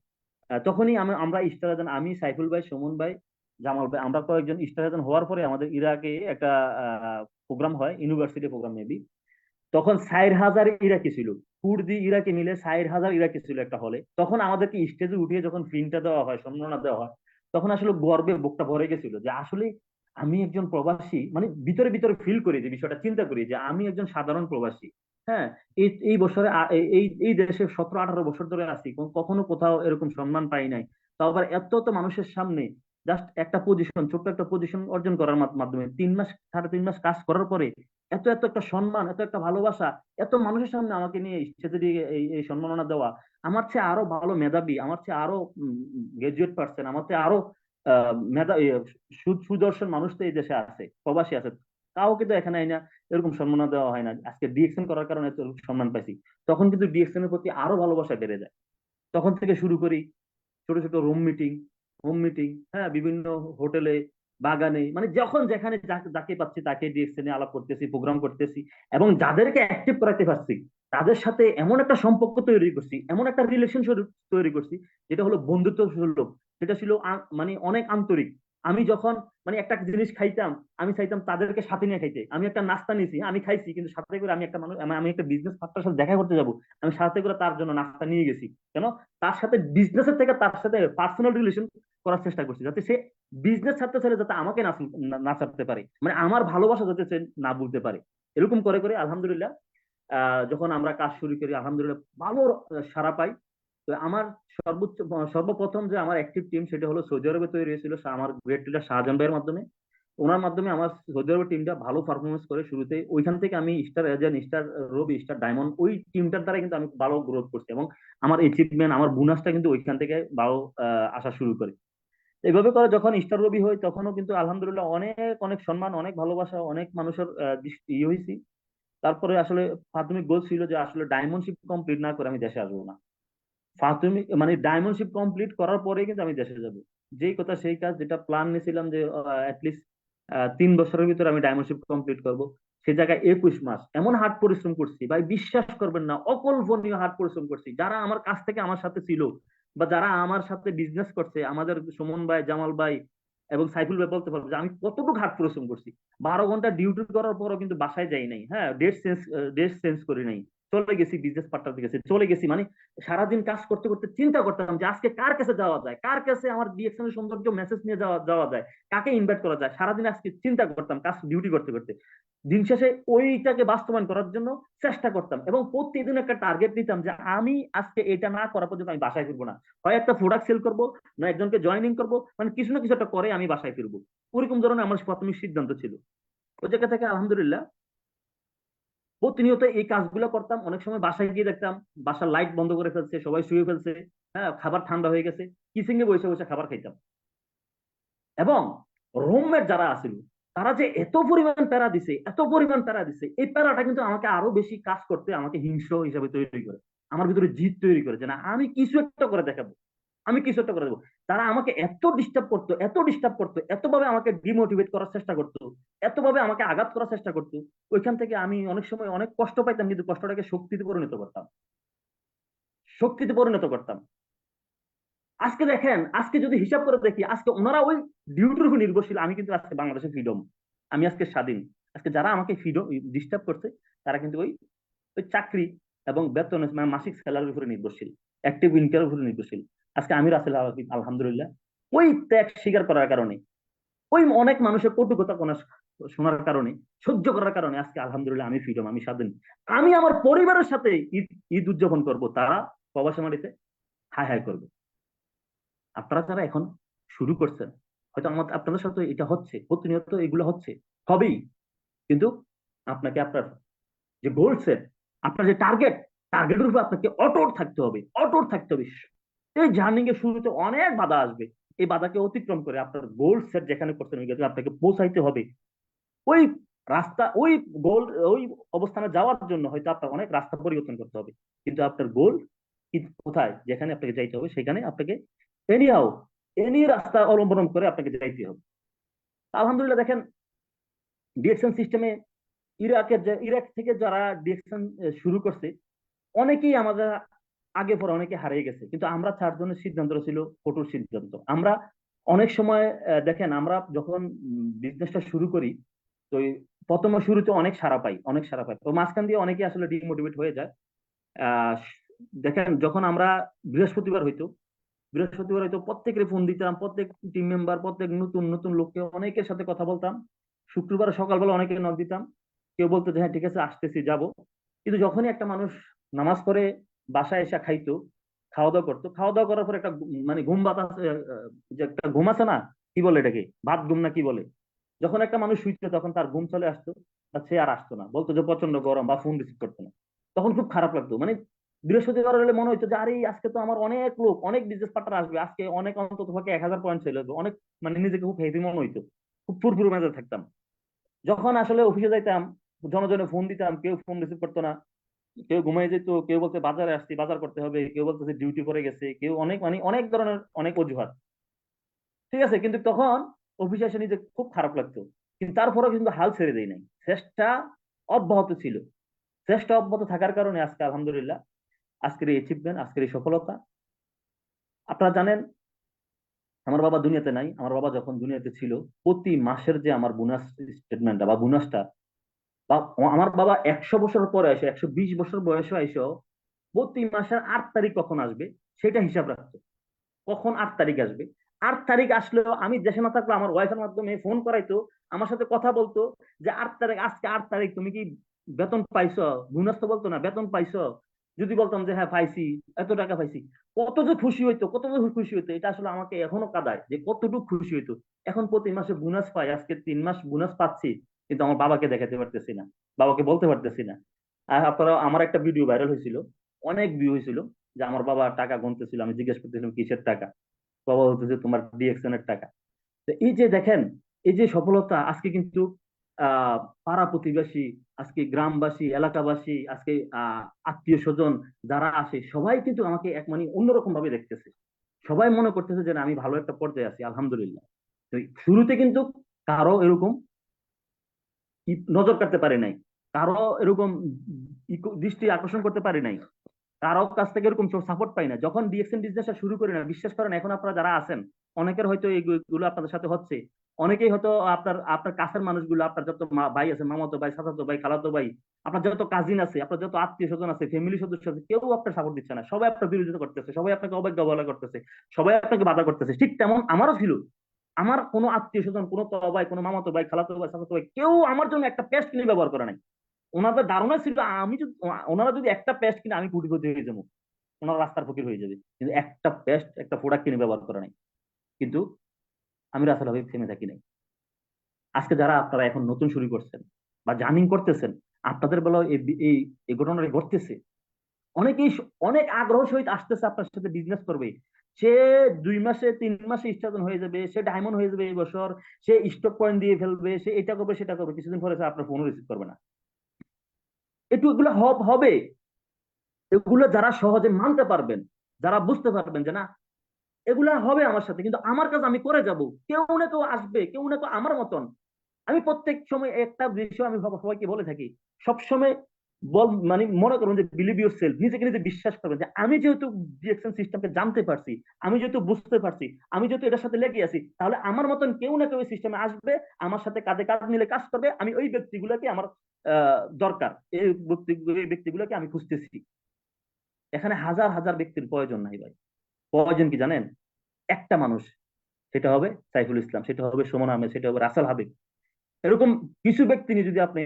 তখনই আমরা স্টার, আমি, সাইফুল ভাই, সুমন ভাই, জামাল ভাই, আমরা কয়েকজন স্টার হওয়ার পরে আমাদের ইরাকে একটা প্রোগ্রাম হয়, ইউনিভার্সিটি প্রোগ্রাম মেবি। তখন 4,000 ইরাকি ছিল, কুর্দি ইরাকি মিলে 4,000 ইরাকি ছিল একটা হলে। তখন আমাদেরকে স্টেজে উঠিয়ে যখন ফিল্মটা দেওয়া হয়, সম্মাননা দেওয়া হয়, তখন আসলে গর্বে বুকটা ভরে গেছিল যে আসলে আমি একজন প্রবাসী, মানে ভিতরে ভিতরে ফিল করি, যে বিষয়টা চিন্তা করি যে আমি একজন সাধারণ প্রবাসী। হ্যাঁ, এই এই বছরে এই এই দেশে 17-18 বছর ধরে আছি, কখনো কোথাও এরকম সম্মান পাই নাই। তাও আবার এত এত মানুষের সামনে জাস্ট একটা পজিশন, ছোট্ট একটা পজিশন অর্জন করার মাধ্যমে 3 মাস, 3.5 মাস কাজ করার পরে এত এত একটা সম্মান, এত একটা ভালোবাসা, এত মানুষের সামনে আমাকে নিয়ে স্টেজে দিয়ে এই সম্মাননা দেওয়া। আমার চেয়ে আরো ভালো মেধাবী, আমার চেয়ে আরো গ্রাজুয়েট পার্সন, আমার চেয়ে আরো মেধা সুদর্শন মানুষ তো এই দেশে আছে, প্রবাসী আছে, কাউকে তো এখানে না এরকম সম্মান দেওয়া হয় না। আজকে ডিএক্সএন করার কারণে তো সম্মান পাইছি। তখন কিন্তু ডিএক্সএন এর প্রতি আরো ভালোবাসা বেড়ে যায়। তখন থেকে শুরু করি ছোট ছোট হোম মিটিং, হ্যাঁ, বিভিন্ন হোটেলে, বাগানে, মানে যখন যেখানে যাকে পাচ্ছি তাকে ডিএক্সএন এ আলাপ করতেছি, প্রোগ্রাম করতেছি। এবং যাদেরকে অ্যাক্টিভ করাতে পারছি তাদের সাথে এমন একটা সম্পর্ক তৈরি করছি, এমন একটা রিলেশনশিপ তৈরি করছি, যেটা হলো বন্ধুত্ব সুলভ। সেটা ছিল মানে অনেক আন্তরিক। আমি যখন মানে একটা জিনিস খাইতাম, আমি চাইতাম তাদেরকে সাথে নিয়ে খাইতে। আমি একটা নাস্তা নিয়েছি, আমি খাইছি, কিন্তু সাথে করে আমি একটা মানুষ, আমি একটা বিজনেস পার্টনার সাথে দেখা করতে যাব, আমি সাথে করে তার জন্য নাস্তা নিয়ে গেছি। কেন? তার সাথে বিজনেসের থেকে তার সাথে পার্সোনাল রিলেশন করার চেষ্টা করছি, যাতে সে বিজনেস ছাড়তে চাইলে যাতে আমাকে না ছাড়তে পারে, মানে আমার ভালোবাসা যাতে সে না বুঝতে পারে। এরকম করে করে আলহামদুলিল্লাহ যখন আমরা কাজ শুরু করি আলহামদুলিল্লাহ ভালো সাড়া পাই। তো আমার সর্বোচ্চ সর্বপ্রথম যে আমার অ্যাক্টিভ টিম সেটা হলো সৌদি আরবে তৈরি হয়েছিল আমার গ্রেট লিডার শাহজাহান ভাইয়ের মাধ্যমে। ওনার মাধ্যমে আমার সৌদি আরবের টিমটা ভালো পারফরমেন্স করে শুরুতে, ওইখান থেকে আমি স্টার এজেন্ট, স্টার রবি, স্টার ডায়মন্ড, ওই টিমটার দ্বারা কিন্তু আমি ভালো গ্রোথ করছি এবং আমার অ্যাচিভমেন্ট, আমার বোনাসটা কিন্তু ওইখান থেকে ভালো আসা শুরু করে। এইভাবে করে যখন স্টার রবি হয় তখনও কিন্তু আলহামদুলিল্লাহ অনেক অনেক সম্মান, অনেক ভালোবাসা, অনেক মানুষের ইয়ে হয়েছি। তারপরে আসলে প্রাথমিক গোল ছিল যে আসলে ডায়মন্ডশিপ কমপ্লিট না করে আমি দেশে আসবো না। প্রাথমিক মানে ডায়মন্ডশিপ কমপ্লিট করার পরে কিন্তু আমি দেশে যাব। যেই কথা সেই কাজ, যেটা প্ল্যান নিয়েছিলাম যে অ্যাটলিস্ট 3 বছরের ভিতরে আমি ডায়মন্ডশিপ কমপ্লিট করব, সে জায়গায় 21 মাস এমন হার্ড পরিশ্রম করছি ভাই, বিশ্বাস করবেন না, অকল্পনীয় হার্ড পরিশ্রম করছি। যারা আমার কাছ থেকে আমার সাথে ছিল বা যারা আমার সাথে বিজনেস করছে, আমাদের সুমন ভাই, জামাল ভাই এবং সাইফুল ভাই বলতে পারবো যে আমি কতটুকু হার্ড পরিশ্রম করছি। 12 ঘন্টা ডিউটি করার পরও কিন্তু বাসায় যাই নাই, হ্যাঁ, ডেট চেঞ্জ করি নাই, চলে গেছি বিজনেস পার্টনার কাছে, চলে গেছি, মানে সারাদিন কাজ করতে করতে চিন্তা করতাম যে আজকে কার কাছে যাওয়া যায়, কার কাছে আমার ডিএকশনের সৌন্দর্য মেসেজ নিয়ে যাওয়া যাওয়া যায়, কাকে ইনভাইট করা যায়, সারাদিন আজকে চিন্তা করতাম কাজ ডিউটি করতে করতে। দিন শেষে ওইটাকে বাস্তবায়ন করার জন্য চেষ্টা করতাম এবং প্রতিদিন একটা টার্গেট নিতাম যে আমি আজকে এটা না করা পর্যন্ত আমি বাসায় ফিরবো না। হয় একটা প্রোডাক্ট সেল করবো, না একজনকে জয়েনিং করবো, মানে কিছু না কিছু একটা করে আমি বাসায় ফিরবো। ওরকম ধরনের আমার প্রাথমিক সিদ্ধান্ত ছিল। ওই জায়গা থেকে আলহামদুলিল্লাহ প্রতিনিয়ত এই কাজগুলো করতাম। অনেক সময় বাসায় গিয়ে দেখতাম বাসার লাইট বন্ধ করে ফেলছে, সবাই শুয়ে ফেলছে, হ্যাঁ, খাবার ঠান্ডা হয়ে গেছে, কিচেন এ বসে বসে খাবার খাইতাম। এবং রুমমেট যারা আছিল তারা যে এত পরিমাণ প্যারা দিছে, এত পরিমাণ প্যারা দিছে, এই প্যারাটা কিন্তু আমাকে আরো বেশি কাজ করতে, আমাকে হিংস্র হিসাবে তৈরি করে, আমার ভিতরে জিদ তৈরি করে যে না আমি কিছু একটা করে দেখাবো, আমি কিছু একটা করে দেবো। তারা আমাকে এত ডিস্টার্ব করতো, এত ডিস্টার্ব করতো, এতভাবে আমাকে ডিমোটিভেট করার চেষ্টা করতো, এতভাবে আমাকে আঘাত করার চেষ্টা করতো। ওইখান থেকে আমি অনেক সময় অনেক কষ্ট পাইতাম, কিন্তু কষ্টটাকে শক্তিতে পরিণত করতাম, শক্তিতে পরিণত করতাম। আজকে দেখেন, আজকে যদি হিসাব করে দেখি, আজকে ওনারা ওই ডিউটির উপর নির্ভরশীল, আমি কিন্তু আজকে বাংলাদেশে ফ্রিডম, আমি আজকে স্বাধীন। আজকে যারা আমাকে ফ্রিডম ডিস্টার্ব করছে তারা কিন্তু ওই ওই চাকরি এবং বেতন, মানে মাসিক স্যালারির উপরে নির্ভরশীল, অ্যাক্টিভ ইনকামের উপরে নির্ভরশীল। আজকে আমি রাসেল আলহামদুলিল্লাহ ওই ত্যাগ স্বীকার করার কারণে, ওই অনেক মানুষের কটুকতা কোনা শোনার কারণে, সহ্য করার কারণে আজকে আলহামদুলিল্লাহ আমি ফ্রিডম, আমি স্বাধীন। আমি আমার পরিবারের সাথে ঈদ ঈদ উদযাপন করবো, তারা প্রবাসী মাটিতে হাই হাই করবে। আপনারা যারা এখন শুরু করছেন, হয়তো আমাদের আপনাদের সাথে এটা হচ্ছে, প্রতিনিয়ত এগুলো হচ্ছে, হবেই, কিন্তু আপনাকে আপনার যে গোল সেট, আপনার যে টার্গেট, টার্গেটের উপর আপনাকে অটল থাকতে হবে, অটল থাকতে হবে। এই জার্নিং এর শুরুতে অনেক বাধা আসবে, এই বাধাকে অতিক্রম করে আপনার গোল সেট যেখানে করছেন ওই জায়গায় আপনাকে পৌঁছাইতে হবে। ওই রাস্তা, ওই গোল, ওই অবস্থানে যাওয়ার জন্য হয়তো আপনার অনেক রাস্তা পরিবর্তন করতে হবে, কিন্তু আপনার গোল কোথায়, যেখানে আপনাকে যাইতে হবে সেখানে আপনাকে এনিহাও, এনি রাস্তা অবলম্বন করে আপনাকে যাইতে হবে। আলহামদুলিল্লাহ দেখেন, ডিএকশন সিস্টেমে ইরাক থেকে যারা ডিএকশন শুরু করছে অনেকেই আমাদের আগে পরে অনেকে হারিয়ে গেছে, কিন্তু আমরা 4 জনের সিদ্ধান্ত ছিল কঠোর সিদ্ধান্ত। আমরা অনেক সময় দেখেন, আমরা যখন বিজনেসটা শুরু করি, তো প্রথম শুরুতে অনেক সারা পাই, অনেক সারা পাই, তো মাঝখান দিয়ে অনেকে আসলে ডিমোটিভেট হয়ে যায়। আহ দেখেন, যখন আমরা বৃহস্পতিবার হইতো, বৃহস্পতিবার হয়তো প্রত্যেকের ফোন দিতাম, প্রত্যেক টিম মেম্বার, প্রত্যেক নতুন নতুন লোককে অনেকের সাথে কথা বলতাম। শুক্রবার সকালবেলা অনেকে নক দিতাম, কেউ বলতো যে হ্যাঁ ঠিক আছে আসতেছি যাব। কিন্তু যখনই একটা মানুষ নামাজ পড়ে বাসায় এসে খাইতো, খাওয়া দাওয়া করতো, খাওয়া দাওয়া করার পর একটা মানে ঘুম বাতাস, যে একটা ঘুম আছে না, কি বলে এটাকে, ভাত ঘুম না কি বলে, যখন একটা মানুষ শুইতো তখন তার ঘুম চলে আসতো, বা সে আর আসতো না, বলতো যে প্রচন্ড গরম, বা ফোন রিসিভ করতো না। তখন খুব খারাপ লাগতো, মানে বৃহস্পতিবার হলে মনে হইতো যে আরে আজকে তো আমার অনেক লোক, অনেক বিজনেস পার্টনার আসবে, আজকে অনেক অন্তত পক্ষে 1000 পয়েন্ট ছেলে অনেক, মানে নিজেকে খুব হেভি মনে হইতো, খুব ফুরফুরে মেজাজে থাকতাম। যখন আসলে অফিসে যাইতাম, জনে ফোন দিতাম, কেউ ফোন রিসিভ করতো না, কেউ ঘুমাই যেত, কেউ বলতে বাজারে আসছি, বাজার করতে হবে, কেউ বলতেছে ডিউটি পড়ে গেছে, কেউ অনেক, মানে অনেক ধরনের অনেক অজুহাত। ঠিক আছে, কিন্তু তখন অফিসে এসে নিজে খুব খারাপ লাগতো, কিন্তু তারপরেও কিন্তু হাল ছেড়ে দেই নাই, চেষ্টা অব্যাহত ছিল। চেষ্টা অব্যাহত থাকার কারণে আজকে আলহামদুলিল্লাহ আজকের এই অ্যাচিভমেন্ট, আজকের এই সফলতা। আপনারা জানেন, আমার বাবা দুনিয়াতে নাই, আমার বাবা যখন দুনিয়াতে ছিল প্রতি মাসের যে আমার বোনাস স্টেটমেন্টটা বা বোনাসটা, বা আমার বাবা 100 বছর পরে এসে, 120 বছর বয়সে এসেও প্রতি মাসের 8 তারিখ কখন আসবে সেটা হিসাব রাখতো, কখন 8 তারিখ আসবে। 8 তারিখ আসলেও আমি দেশে না থাকলে আমার ওয়াইফের মাধ্যমে ফোন করাইতো, আমার সাথে কথা বলতো যে 8 তারিখ, আজকে 8 তারিখ, তুমি কি বেতন পাইছো, বোনাস তো বলতো না, বেতন পাইছো। যদি বলতাম যে হ্যাঁ পাইছি, এত টাকা পাইছি, কত যে খুশি হইতো, কত যে খুশি হইতো, এটা আসলে আমাকে এখনো কাঁদায় যে কতটুকু খুশি হইতো। এখন প্রতি মাসে বোনাস পাই, আজকে 3 মাস বোনাস পাচ্ছি, কিন্তু আমার বাবাকে দেখাতে পারতেছি না, বাবাকে বলতে পারতেছি না। আর আপনারা, আমার একটা ভিডিও ভাইরাল হয়েছিল, অনেক ভিউ হয়েছিল, যে আমার বাবা টাকা গুনতেছিল, আমি জিজ্ঞেস করতেছিলাম কিসের টাকা, বাবা বলতেছে তোমার ডিএকশন এর টাকা। তো এই যে দেখেন, এই যে সফলতা আজকে কিন্তু পাড়া প্রতিবেশী, আজকে গ্রামবাসী, এলাকাবাসী, আজকে আত্মীয় স্বজন যারা আসে, সবাই কিন্তু আমাকে এক মানে অন্যরকম ভাবে দেখতেছে। সবাই মনে করতেছে যে না, আমি ভালো একটা পর্যায়ে আছি, আলহামদুলিল্লাহ। তো শুরুতে কিন্তু কারো এরকম নজর কাটতে পারে নাই, কারো এরকম দৃষ্টি আকর্ষণ করতে পারে নাই, কারো কাছ থেকে এরকম সাপোর্ট পাই না। যখন ডিএক্সএন বিজনেসটা শুরু করি না, বিশ্বাস করেন, এখন আপনারা যারা আছেন, অনেকের হয়তো এইগুলো আপনাদের সাথে হচ্ছে, অনেকেই হয়তো আপনার আপনার কাছের মানুষগুলো, আপনার যত ভাই আছে, মামাতো ভাই, চাচাতো ভাই, খালাতো ভাই, আপনার যত কাজিন আছে, আপনার যত আত্মীয় স্বজন আছে, ফ্যামিলি সদস্য আছে, কেউ আপনার সাপোর্ট দিচ্ছে না, সবাই আপনার বিরোধিতা করতেছে, সবাই আপনাকে অবজ্ঞা অবহেলা করতেছে, সবাই আপনাকে বাধা করতেছে। ঠিক তেমন আমারও ছিল। আমার কোনো আত্মীয় স্বজন, কোনো তো ভাই, কোনো মামাতো ভাই, খালাতো ভাই, চাচাতো ভাই, কেউ আমার জন্য একটা পেস্ট কিনে ব্যবহার করে নাই। ওনাদের ধারণা ছিল আমি যদি, ওনারা যদি একটা পেস্ট কিনে, আমি কোটিপতি হয়ে যাবো, ওনার রাস্তার ফকির হয়ে যাবে, কিন্তু একটা পেস্ট, একটা প্রোডাক্ট কিনে ব্যবহার করে নাই। কিন্তু আমি রাসেল হাবিব থেমে থাকি নাই। আজকে যারা আপনারা এখন নতুন শুরু করছেন বা জার্নিং করতেছেন, আপনাদের বেলায় এই এই ঘটনাটা ঘটতেছে। অনেকেই অনেক আগ্রহ সহিত আসতেছে আপনার সাথে বিজনেস করবে। সে 2 মাসে 3 মাসে স্টার্ট হয়ে যাবে, সে ডায়মন্ড হয়ে যাবে এই বছর, সে স্টক পয়েন্ট দিয়ে ফেলবে, সে এটা করবে সেটা করবে, কিছুদিন পরে সে আপনার ফোনও রিসিভ করবে না। একটু এগুলো হবে। এগুলো যারা সহজে মানতে পারবেন, যারা বুঝতে পারবেন যে না, এগুলা হবে আমার সাথে, কিন্তু আমার কাজ আমি করে যাব। কেউ না কেউ আসবে, কেউ না কেউ আমার মতন। আমি প্রত্যেক সময় একটা বিষয় আমি সবাইকে বলে থাকি, সবসময় মানে মনে করুন যে বিলিভ ইউর সেলফ, নিজেকে নিজে বিশ্বাস করবেন যে আমি যেহেতু ডিএকশন সিস্টেমকে জানতে পারছি, আমি যেহেতু বুঝতে পারছি, আমি যেহেতু এটার সাথে লেগে আছি, তাহলে আমার মতন কেউ না কেউ এই সিস্টেমে আসবে, আমার সাথে কাঁধে কাঁধ মিলে কাজ করবে। আমি ওই ব্যক্তিগুলোকে আমার দরকার, এই ব্যক্তিগুলোকে আমি খুঁজতেছি। এখানে হাজার হাজার ব্যক্তির প্রয়োজন নাই ভাই। প্রয়োজন কি জানেন? একটা মানুষ, সেটা হবে সাইফুল ইসলাম, সেটা হবে সুমন আহমেদ, সেটা হবে রাসেল হাবিব। এরকম কিছু ব্যক্তি নিয়ে যদি আপনি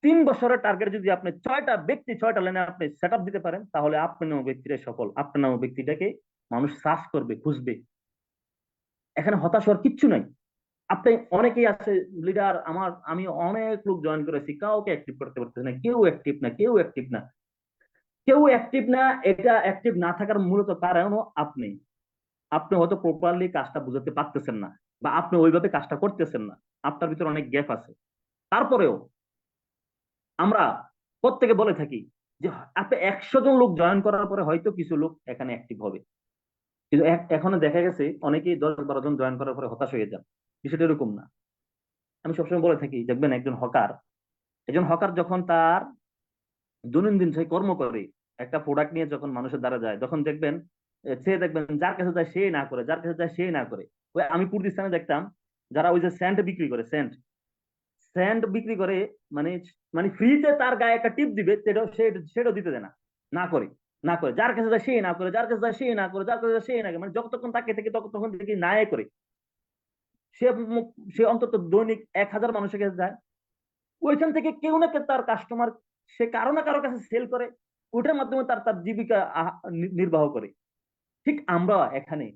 3 বছরের টার্গেট, যদি আপনি 6টা ব্যক্তি 6টা লাইনে আপনি সেট আপ দিতে পারেন, তাহলে আপনার নাম ব্যক্তিটাই সফল, আপনার নাম ব্যক্তিটাকে মানুষ সার্চ করবে, খুঁজবে। এখানে হতাশ হওয়ার কিচ্ছু নাই। আপনি, অনেকেই আছে লিডার আমার, আমি অনেক লোক জয়েন করেছি, কাউকে অ্যাক্টিভ করতে পারতেছি না, কেউ অ্যাক্টিভ না, কেউ অ্যাক্টিভ না, কেউ অ্যাক্টিভ না। এটা অ্যাক্টিভ না থাকার মূলত কারণ আপনি, আপনি হয়তো প্রপারলি কাজটা বুঝাতে পারতেছেন না, বা আপনি ওইভাবে কাজটা করতেছেন না, আপনার ভিতরে অনেক গ্যাপ আছে। তারপরেও আমরা প্রত্যেকে বলে থাকি যে আপনি 100 জন লোক জয়েন করার পরে হয়তো কিছু লোক এখানে অ্যাক্টিভ হবে, কিন্তু এখনো দেখা গেছে অনেকেই 10-12 জন জয়েন করার পরে হতাশ হয়ে যান। বিষয়টা এরকম না। আমি সবসময় বলে থাকি, দেখবেন একজন হকার যখন তার দৈনন্দিন সেই কর্ম করে, একটা প্রোডাক্ট নিয়ে যখন মানুষের দ্বারা যায়, তখন দেখবেন সে দেখবেন যার কাছে যায় সে না করে, যার কাছে যায় সে না করে। ওই আমি কুর্দিস্তানে দেখতাম, যারা ওই যে স্যান্ড বিক্রি করে, স্যান্ড স্যান্ড বিক্রি করে, মানে মানে ফ্রিতে তার গায়ে একটা টিপ দিবে, সেটাও দিতে দেয় না, না করে, না করে, যার কাছে যায় সে না করে, যার কাছে যায় সে না করে, যার কাছে যায় সে না করে, মানে যতক্ষণ তাকে থেকে ততক্ষণ থেকে নাই করে। সে সে অন্তত দৈনিক 1000 মানুষের কাছে যায়, ওইখান থেকে কেউ না কেউ তার কাস্টমার, সে কারো না কারো কাছে সেল করে, ওইটার মাধ্যমে তার তার জীবিকা নির্বাহ করে। ঠিক আমরা এখানে,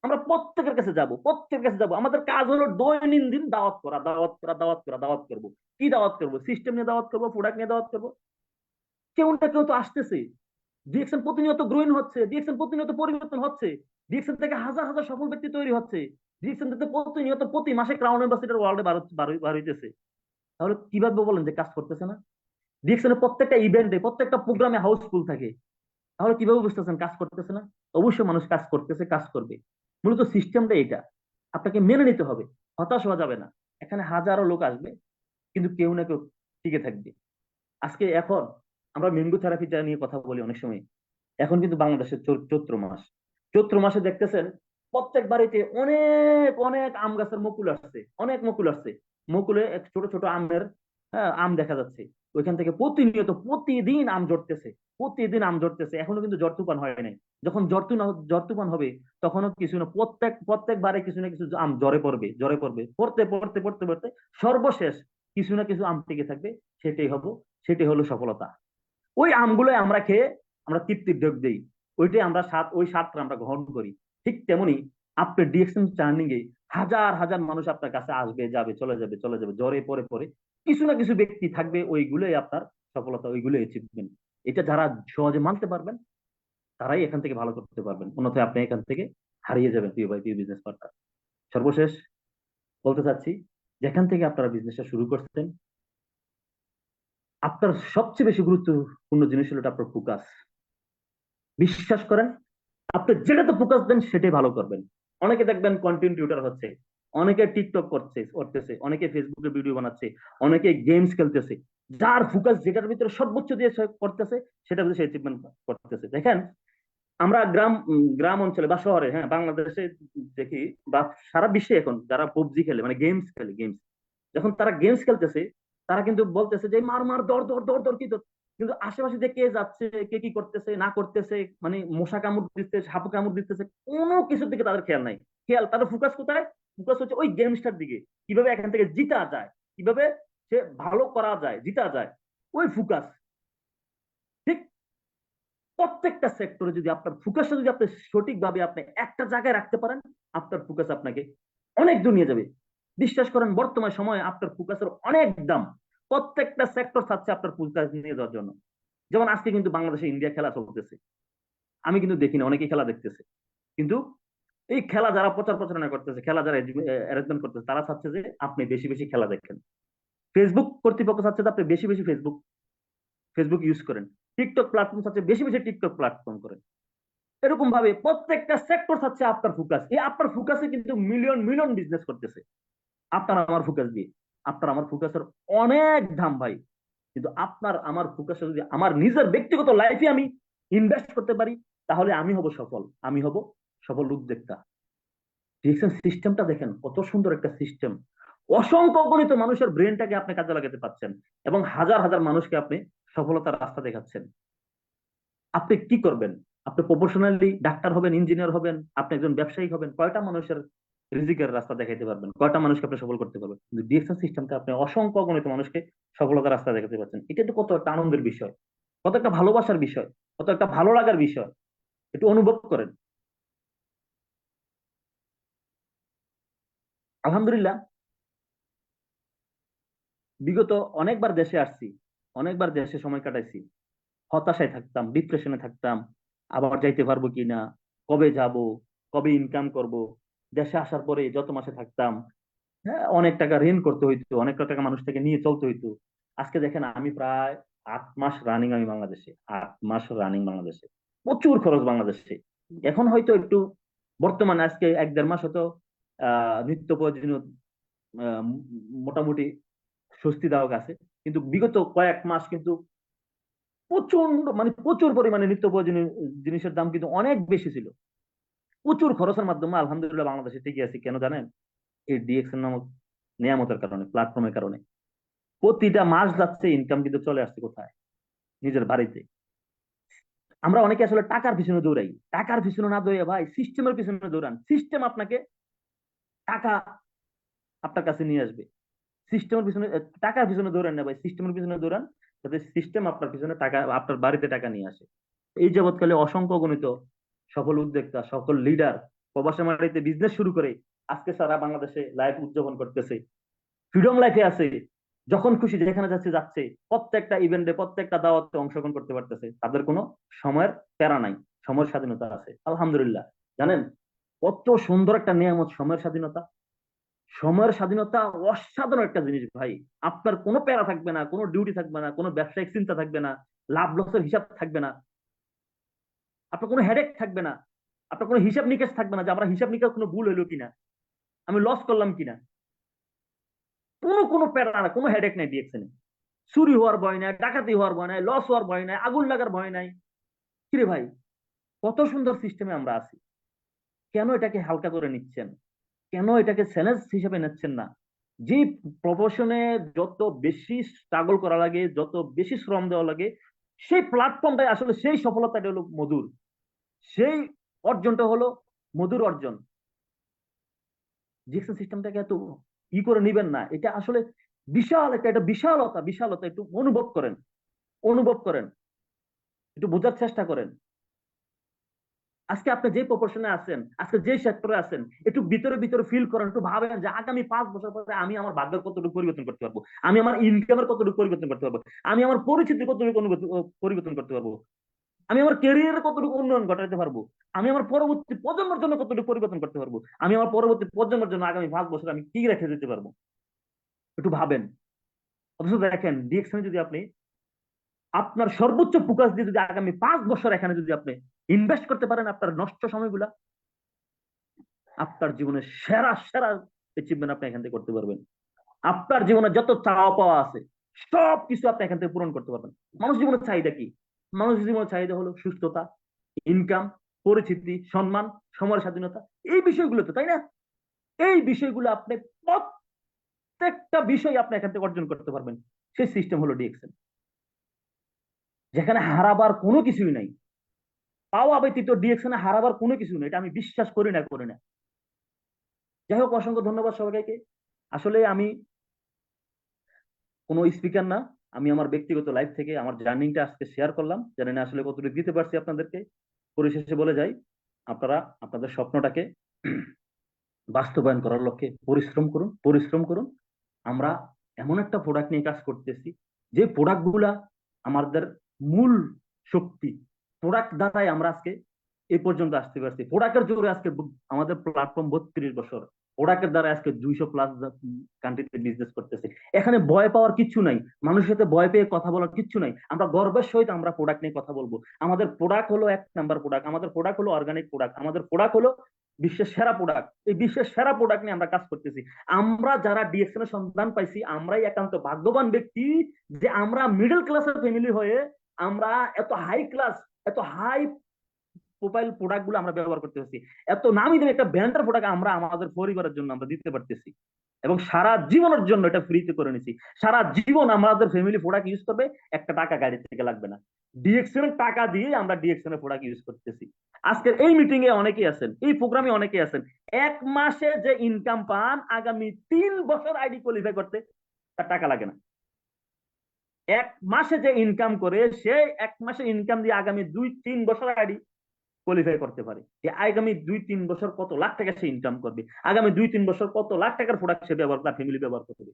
আমরা প্রত্যেকের কাছে যাব, প্রত্যেকের কাছে যাব, আমাদের কাজ হলো দৈনন্দিন দাওয়াত করা, দাওয়াত করা, দাওয়াত করা, দাওয়াত করবো। কি দাওয়াত করবো? সিস্টেম নিয়ে দাওয়াত করবো, প্রোডাক্ট নিয়ে দাওয়াত করবো। কেউ না কেউ তো আসতেছে। ডিএক্সএন প্রতিনিয়ত গ্রোইং হচ্ছে, ডিএক্সএন প্রতিনিয়ত পরিবর্তন হচ্ছে, ডিএক্সএন থেকে হাজার হাজার সফল ব্যক্তি তৈরি হচ্ছে, ডিএক্সএন থেকে প্রতিনিয়ত প্রতি মাসে ক্রাউন অ্যাম্বাসেডর ওয়ার্ল্ডে বার হইতেছে। তাহলে কিভাবে বলেন যে কাজ করতেছে না? ডিএক্সএন এর প্রত্যেকটা ইভেন্টে, প্রত্যেকটা প্রোগ্রামে হাউসফুল থাকে। তাহলে কিভাবে বুঝতেছেন কাজ করতেছে না? অবশ্যই মানুষ কাজ করতেছে, কাজ করবে। মূলত সিস্টেমটা এটা, আপনাকে মেনে নিতে হবে, হতাশ হওয়া যাবে না। এখানে হাজারো লোক আসবে, কিন্তু কেউ না কেউ টিকে থাকবে। আজকে এখন আমরা ম্যাঙ্গো থেরাপিটা নিয়ে কথা বলি অনেক সময়। এখন কিন্তু বাংলাদেশের চৈত্র মাস, চৈত্র মাসে দেখতেছেন প্রত্যেক বাড়িতে অনেক অনেক আম গাছের মুকুল আসছে, অনেক মুকুল আসছে। মুকুলে ছোট ছোট আমের, হ্যাঁ, আম দেখা যাচ্ছে। ওইখান থেকে প্রতিনিয়ত প্রতিদিন আম ঝরতেছে, প্রতিদিন আম ঝরতেছে। এখনো কিন্তু ঝড় তুফান হয় নাই। যখন ঝড় তুফান হবে, তখনও কিছু না, প্রত্যেকবারে কিছু না কিছু আম ঝরে পড়বে, ঝরে পড়বে, পড়তে পড়তে পড়তে পড়তে সর্বশেষ কিছু না কিছু আম টিকে থাকবে, সেটাই সেটাই হলো সফলতা। ওই আমগুলো আমরা খেয়ে আমরা তৃপ্তির ঢোক দিই, ওইটাই আমরা ওই স্বাদটা আমরা গ্রহণ করি। ঠিক তেমনি আপনার ডিএকশন টার্নিং এ হাজার হাজার মানুষ আপনার কাছে আসবে, যাবে, চলে যাবে, চলে যাবে, জ্বরে পরে পরে কিছু না কিছু ব্যক্তি থাকবে, ওইগুলোই আপনার সফলতা, ওইগুলোই অ্যাচিভমেন্ট। এটা যারা সহজে মানতে পারবেন তারাই এখান থেকে ভালো করতে পারবেন, অন্যথায় আপনি এখান থেকে হারিয়ে যাবেন প্রিয় ভাই, প্রিয় বিজনেস পার্টনার। সর্বশেষ বলতে চাচ্ছি, যেখান থেকে আপনারা বিজনেসটা শুরু করছেন, আপনার সবচেয়ে বেশি গুরুত্বপূর্ণ জিনিস হলো আপনার ফোকাস। বিশ্বাস করেন, আপনি যেটাতে ফোকাস দেন সেটাই ভালো করবেন। অনেকে দেখবেন কন্টেন্ট ক্রিয়েটর হচ্ছে, অনেকে টিকটক করতেছে, অনেকে ফেসবুকে ভিডিও বানাচ্ছে, অনেকে গেমস খেলতেছে। যার ফোকাস যেটার ভিতরে সর্বোচ্চ দিয়ে সে করতেছে, সেটা ভিতরে সে অ্যাচিভমেন্ট করতেছে। দেখেন, আমরা গ্রাম অঞ্চলে বা শহরে, হ্যাঁ, বাংলাদেশে দেখি বা সারা বিশ্বে এখন যারা পাবজি খেলে, মানে গেমস খেলে, গেমস, যখন তারা গেমস খেলতেছে, তারা কিন্তু বলতেছে যে মার মার, দর দর দর দর, কি দর। কিন্তু আশেপাশে যে কে যাচ্ছে, কে কি করতেছে না করতেছে, মানে মশা কামড় দিতেছে, সাপ কামড় দিতেছে, কোনো কিছুর দিকে তাদের খেয়াল নাই। খেয়াল, তাদের ফোকাস কোথায়? ফোকাস হচ্ছে ওই গেমসটার দিকে, কিভাবে এখান থেকে জিতা যায়, কিভাবে সে ভালো করা যায়, জিতা যায়, ওই ফোকাস। ঠিক প্রত্যেকটা সেক্টরে যদি আপনার ফোকাসটা যদি আপনি সঠিকভাবে আপনি একটা জায়গায় রাখতে পারেন, আপনার ফোকাস আপনাকে অনেক দূর নিয়ে যাবে। বিশ্বাস করেন, বর্তমান সময়ে আপনার ফোকাসের অনেক দাম। প্রত্যেকটা সেক্টর চাচ্ছে আপনার ফোকাস নিয়ে যাওয়ার জন্য। যেমন আজকে কিন্তু বাংলাদেশে ইন্ডিয়া খেলা চলতেছে, আমি কিন্তু দেখি না, অনেকেই খেলা দেখতেছে। কিন্তু এই খেলা যারা প্রচারণা করতেছে, খেলা যারা অ্যারেঞ্জমেন্ট করতেছে, তারা চাচ্ছে যে আপনি বেশি বেশি খেলা দেখেন। ফেসবুক কর্তৃপক্ষ চাচ্ছে যে আপনি বেশি বেশি ফেসবুক ফেসবুক ইউজ করেন। টিকটক প্ল্যাটফর্ম চাচ্ছে বেশি বেশি টিকটক প্ল্যাটফর্ম করেন। এরকম ভাবে প্রত্যেকটা সেক্টর থাকছে আপনার ফোকাস, এই আপনার ফোকাসে কিন্তু মিলিয়ন মিলিয়ন বিজনেস করতেছে আপনার আমার ফোকাস দিয়ে। আপনার আমার ফোকাসের অনেক দাম ভাই। কিন্তু আপনার আমার ফোকাসে যদি আমার নিজের ব্যক্তিগত লাইফে আমি ইনভেস্ট করতে পারি, তাহলে আমি হব সফল, আমি হব সফল উদ্যোক্তা। ডিরেকশন সিস্টেমটা দেখেন, কত সুন্দর একটা সিস্টেম। অসংখ্য গণিত মানুষের ব্রেনটাকে আপনি কাজে লাগাতে পারছেন, এবং হাজার হাজার মানুষকে আপনি সফলতার রাস্তা দেখাচ্ছেন। আপনি কি করবেন? আপনি প্রফেশনালি ডাক্তার হবেন, ইঞ্জিনিয়ার হবেন, আপনি একজন ব্যবসায়ী হবেন, কয়টা মানুষের রিজিকের রাস্তা দেখাইতে পারবেন, কয়টা মানুষকে আপনি সফল করতে পারবেন? কিন্তু ডিএকশন সিস্টেমটা আপনি অসংখ্য গণিত মানুষকে সফলতার রাস্তা দেখাতে পারছেন। এটা তো কত একটা আনন্দের বিষয়, কত একটা ভালোবাসার বিষয়, কত একটা ভালো লাগার বিষয়। একটু অনুভব করেন। আলহামদুলিল্লাহ, বিগত অনেকবার দেশে আসছি, অনেকবার দেশে সময় কাটাইছি। হতাশায় থাকতাম, ডিপ্রেশনে থাকতাম, আবার যাইতে পারবো কিনা, কবে যাব, কবে ইনকাম করব। দেশে আসার পরে যত মাসে থাকতাম, হ্যাঁ, অনেক টাকা ঋণ করতে হইতো, অনেক টাকা মানুষ থেকে নিয়ে চলতে হইতো। আজকে দেখেন, আমি প্রায় 8 মাস রানিং, আমি বাংলাদেশে 8 মাস রানিং বাংলাদেশে। প্রচুর খরচ বাংলাদেশে। এখন হয়তো একটু, বর্তমানে আজকে 1-1.5 মাস হয়তো নিত্য প্রয়োজনীয় আহ, মোটামুটি স্বস্তিদায়ক আছে। কিন্তু বিগত কয়েক মাস কিন্তু প্রচন্ড, মানে প্রচুর পরিমাণে নিত্য প্রয়োজনীয় জিনিসের দাম কিন্তু অনেক বেশি ছিল। প্রচুর খরচের মাধ্যমে আলহামদুলিল্লাহ বাংলাদেশে টিকে আছি, কেন জানেন? এই ডিএক্সএন নামক নিয়ামতের কারণে, প্ল্যাটফর্মের কারণে। প্রতিটা মাস যাচ্ছে, ইনকাম কিন্তু চলে আসছে কোথায়? নিজের বাড়িতে। আমরা অনেকে আসলে টাকার পিছনে দৌড়াই, টাকার পিছনে না দৌড়ে ভাই সিস্টেমের পিছনে দৌড়ান। সিস্টেম আপনাকে টাকা আপনার কাছে নিয়ে আসবে। সিস্টেমের পিছনে টাকার পিছনে দৌড়ান না ভাই, সিস্টেমের পিছনে দৌড়ান, যাতে সিস্টেম আপনার পিছনে টাকা, আপনার বাড়িতে টাকা নিয়ে আসে। এই যাবৎকালে অসংখ্য গণিত সফল উদ্যোক্তা, সকল লিডার প্রবাসী মাটিতে বিজনেস শুরু করে আজকে সারা বাংলাদেশে লাইফ উদযাপন করতেছে, ফ্রিডম লাইফে আছে। যখন খুশি যেখানে যাচ্ছে যাচ্ছে, প্রত্যেকটা ইভেন্টে, প্রত্যেকটা দাওয়াতে অংশগ্রহণ করতে পারতেছে। তাদের কোনো সময়ের প্যারা নাই, সময়ের স্বাধীনতা আছে আলহামদুলিল্লাহ। জানেন কত সুন্দর একটা নিয়ামত সময়ের স্বাধীনতা? সময়ের স্বাধীনতা অসাধারণ একটা জিনিস ভাই। আপনার কোনো প্যারা থাকবে না, কোনো ডিউটি থাকবে না, কোনো ব্যবসায়িক চিন্তা থাকবে না, লাভ লসের হিসাব থাকবে না, আপনার কোনো হেডেক থাকবে না, আপনার কোনো হিসাব নিকেশ থাকবে না যে আমরা হিসাব নিকেশ কোনো ভুল হইলো কিনা, আমি লস করলাম কিনা। কোনো কোনো প্যারা না, কোনো হেডেক নাই ডিএক্সএনে। চুরি হওয়ার ভয় নাই, ডাকাতি হওয়ার ভয় নাই, লস হওয়ার ভয় নাই, আগুন লাগার ভয় নাই। কিরে ভাই, কত সুন্দর সিস্টেমে আমরা আছি। কেন এটাকে হালকা করে নিচ্ছেন? কেন এটাকে চ্যালেঞ্জ হিসেবে নিচ্ছেন না? যে প্রফেশনে যত বেশি স্ট্রাগল করা লাগে, যত বেশি শ্রম দেওয়া লাগে, সেই প্ল্যাটফর্মটাই আসলে, সেই সফলতাটা হলো মধুর, সেই অর্জনটা হলো মধুর অর্জন। ডিএকশন সিস্টেমটাকে এত করে নিবেন না, এটা আসলে বিশাল এটা বিশালতা, বিশালতা একটু অনুভব করেন, অনুভব করেন, একটু বোঝার চেষ্টা করেন। আজকে আপনি যে প্রপোর্শনে আছেন, আজকে যে সেক্টরে আছেন, একটু ভিতরে ভিতরে ফিল করেন, একটু ভাবেন যে আগামী 5 বছর পরে আমি আমার ভাগ্যের কতটুকু পরিবর্তন করতে পারবো, আমি আমার ইনকামের কতটুকু পরিবর্তন করতে পারবো, আমি আমার পরিচিতি কতটুকু পরিবর্তন করতে পারবো, আমি আমার ক্যারিয়ারে কতটুকু উন্নয়ন ঘটাতে পারবো, আমি আমার পরবর্তী প্রজন্মের জন্য কতটুকু পরিবর্তন করতে পারবো, আমি আমার পরবর্তী প্রজন্মের জন্য আগামী 5 বছর আমি কি রেখে যেতে পারবো, একটু ভাবেন। অথচ দেখেন ডিএক্সনে যদি আপনি আপনার সর্বোচ্চ ফোকাস দিয়ে যদি আগামী 5 বছর এখানে যদি আপনি ইনভেস্ট করতে পারেন, আপনার নষ্ট সময়গুলা, আপনার জীবনের সেরা সেরা অ্যাচিভমেন্ট আপনি এখান থেকে করতে পারবেন। আপনার জীবনে যত চাওয়া পাওয়া আছে সব কিছু আপনি এখান থেকে পূরণ করতে পারবেন। মানুষ জীবনের চাহিদা কি? মানুষ জীবনের চাহিদা হলো সুস্থতা, ইনকাম, পরিচিতি, সম্মান, সময়ের স্বাধীনতা, এই বিষয়গুলো তো, তাই না? এই বিষয়গুলো আপনি প্রত্যেকটা বিষয় আপনি এখান থেকে অর্জন করতে পারবেন। সেই সিস্টেম হলো ডিএক্সএল, যেখানে হারাবার কোনো কিছুই নাই। পাওয়া ব্যতীত ডিএক্সএল হারাবার কোনো কিছু নেই, এটা আমি বিশ্বাস করি না, করি না। যাই হোক, অসংখ্য ধন্যবাদ সবাইকে। আসলে আমি কোনো স্পিকার না, আমি আমার ব্যক্তিগত লাইফ থেকে আমার জার্নিটা আজকে শেয়ার করলাম। জানি না আসলে কতটুকু দিতে পারছি আপনাদেরকে। পরিশেষে বলে যাই, আপনারা আপনাদের স্বপ্নটাকে বাস্তবায়ন করার লক্ষ্যে পরিশ্রম করুন, পরিশ্রম করুন। আমরা এমন একটা প্রোডাক্ট নিয়ে কাজ করতেছি, যে প্রোডাক্ট গুলা আমাদের মূল শক্তি। প্রোডাক্ট দ্বারাই আমরা আজকে এই পর্যন্ত আসতে পারছি। প্রোডাক্টের জোরে আজকে আমাদের প্ল্যাটফর্ম 32 বছর, প্রোডাক্টের দ্বারা আজকে 200+ কান্ট্রিতে বিজনেস করতেছে। এখানে ভয় পাওয়ার কিচ্ছু নাই, মানুষের সাথে ভয় পেয়ে কথা বলার কিচ্ছু নাই। আমরা গর্বের সহিত আমরা প্রোডাক্ট নিয়ে কথা বলবো। আমাদের প্রোডাক্ট হলো 1 নাম্বার প্রোডাক্ট, আমাদের প্রোডাক্ট হলো অর্গানিক প্রোডাক্ট, আমাদের প্রোডাক্ট হলো বিশ্বের সেরা প্রোডাক্ট। এই বিশ্বের সেরা প্রোডাক্ট নিয়ে আমরা কাজ করতেছি। আমরা যারা ডিএক্সএন এর সন্ধান পাইছি, আমরাই একান্ত ভাগ্যবান ব্যক্তি যে আমরা মিডল ক্লাসের ফ্যামিলি হয়ে আমরা এত হাই ক্লাস, এত হাই প্রোফাইল প্রোডাক্ট গুলো আমরা ব্যবহার করতে পারছি। এত নামি দামি একটা ব্র্যান্ডের প্রোডাক্ট আমরা আমাদের পরিবারের জন্য আমরা দিতে পারতেছি, এবং সারা জীবনের জন্য এটা ফ্রিতে করে নিছি। সারা জীবন আমাদের ফ্যামিলি প্রোডাক্ট ইউজ করবে, একটা টাকা গাড়ি থেকে লাগবে না। ডিএক্সএন এর টাকা দিয়ে আমরা ডিএক্সএন এর প্রোডাক্ট ইউজ করতেছি। আজকের এই মিটিং এ অনেকেই আছেন, এই প্রোগ্রামে অনেকেই আছেন, 1 মাসে যে ইনকাম পান আগামী 3 বছর আইডি কোয়ালিফাই করতে তার টাকা লাগে না। 1 মাসে যে ইনকাম করে সে 1 মাসে ইনকাম দিয়ে আগামী 2-3 বছর আইডি কোয়ালিফাই করতে পারে। যে আগামী 2-3 বছর কত লাখ টাকা সে ইনকাম করবে, আগামী 2-3 বছর কত লাখ টাকার প্রোডাক্ট সে ব্যবহার, তার ফ্যামিলি ব্যবহার করবে।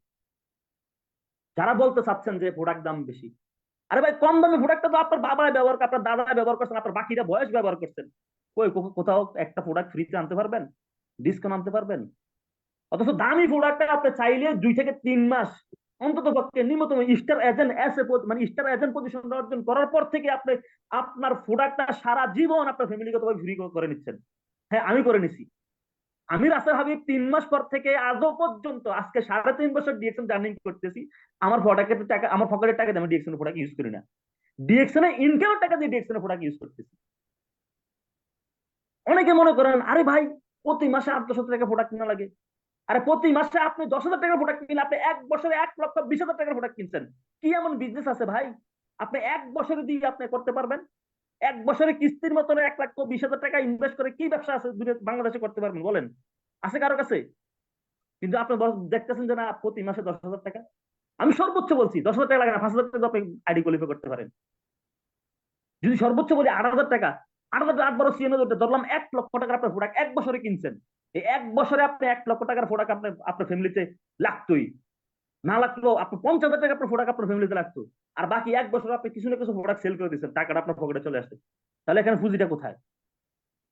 যারা বলতে চাচ্ছেন যে প্রোডাক্ট দাম বেশি, আরে ভাই, কম দামি প্রোডাক্টটা তো আপনার বাবারা ব্যবহার, আপনার দাদারা ব্যবহার করছেন, আপনার বাকিরা বয়স ব্যবহার করছেন। কই কোথাও একটা প্রোডাক্ট ফ্রিতে আনতে পারবেন, ডিসকাউন্ট আনতে পারবেন? অথচ দামি প্রোডাক্টটা আপনি চাইলে 2 থেকে 3 মাস অন্তত পক্ষে নিম্নতম স্টার এজেন্ট মানে স্টার এজেন্ট পজিশন অর্জন করার পর থেকে আপনি আপনার প্রোডাক্টটা সারা জীবন আপনার ফ্যামিলিগত ভাবে ফ্রি করে নিচ্ছেন। হ্যাঁ, আমি করে নিছি। আমি রাসেল হাবিব 3 মাস পর থেকে আজও পর্যন্ত আজকে 3.5 বছর ডিএক্সএন জার্নি করতেছি। আমার প্রোডাক্টের টাকা, আমার পকেটের টাকা দিয়ে আমি ডিএক্সএন প্রোডাক্ট ইউজ করি না, ডিএক্সএন ইনকামের টাকা দিয়ে ডিএক্সএন প্রোডাক্ট ইউজ করতেছি। অনেকে মনে করেন আরে ভাই, প্রতি মাসে 8-10 টাকা প্রোডাক্ট কিনা লাগে। আরে প্রতি মাসে আপনি 10,000 টাকার প্রোডাক্ট কিনলে আপনি 1 বছরে 1,20,000 টাকার প্রোডাক্ট কিনছেন। কি এমন বিজনেস আছে ভাই আপনি 1 বছরে দিয়ে আপনি করতে পারবেন? 1 বছরে কিস্তির মতন 1,20,000 টাকা ইনভেস্ট করে কি ব্যবসা আছে বাংলাদেশে করতে পারবেন বলেন? আছে কারো কাছে? কিন্তু আপনি দেখতেছেন যে না, প্রতি মাসে 10,000 টাকা। আমি সর্বোচ্চ বলছি 10,000 টাকা লাগে না, 5,000 টাকা আপনি আইডি কোয়ালিফাই করতে পারেন। যদি সর্বোচ্চ বলি 8,000 টাকা, 8,000 8 বারো সিএনও ধরলাম 1,00,000 টাকার আপনার প্রোডাক্ট 1 বছরে কিনছেন। এই 1 বছরে আপনি 1,00,000 টাকার প্রোডাক্ট আপনার আপনার ফ্যামিলিতে লাগতোই, না লাগলেও আপনি 50,000 টাকা আপনার প্রোডাক্ট আপনার ফ্যামিলিতে লাগতো। আর বাকি 1 বছর আপনি কিছু না কিছু প্রোডাক্ট সেল করে দিচ্ছেন, টাকাটা আপনার পকেটে চলে আসছে। তাহলে এখানে পুঁজিটা কোথায়?